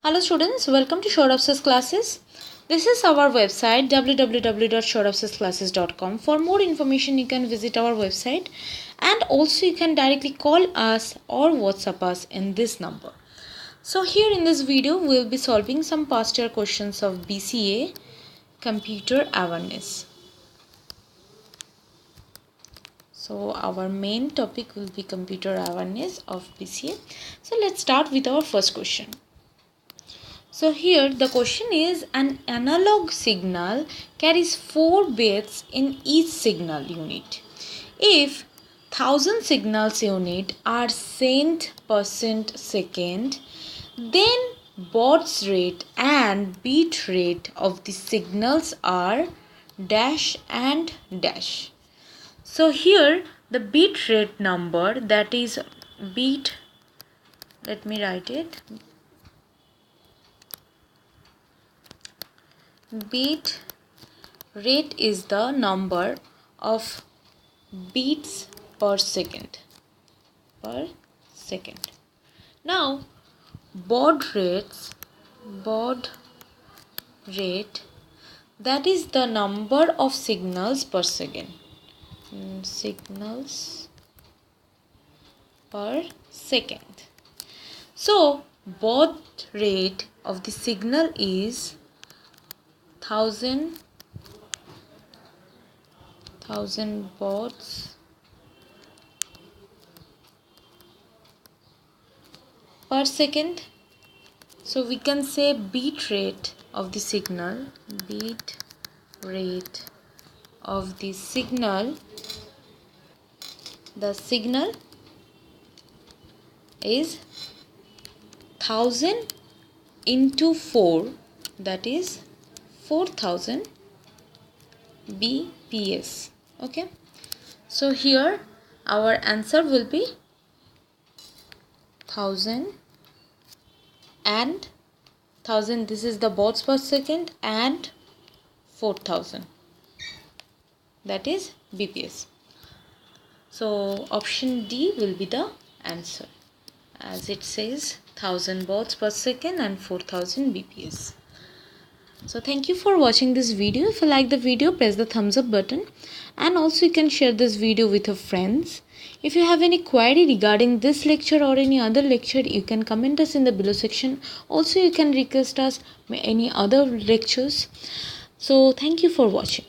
Hello students, welcome to SureOfSys classes. This is our website www.sureofsysclasses.com. For more information you can visit our website and also you can directly call us or WhatsApp us in this number. So here in this video we will be solving some past year questions of BCA computer awareness. So our main topic will be computer awareness of BCA. So let's start with our first question. So here the question is, an analog signal carries 4 bits in each signal unit. If 1000 signals unit are sent per second, then baud rate and bit rate of the signals are dash and dash. So here the bit rate number, that is bit, let me write it. Bit rate is the number of beats per second. Now baud rate, that is the number of signals per second. So baud rate of the signal is 1000 bauds per second. So we can say bit rate of the signal, the signal is 1000 into 4, that is 4000 bps. Okay, so here our answer will be 1000 and 1000, this is the bauds per second, and 4000, that is bps. So option D will be the answer, as it says 1000 bauds per second and 4000 bps. So thank you for watching this video. If you like the video, press the thumbs up button, and also you can share this video with your friends. If you have any query regarding this lecture or any other lecture, you can comment us in the below section. Also you can request us any other lectures. So thank you for watching.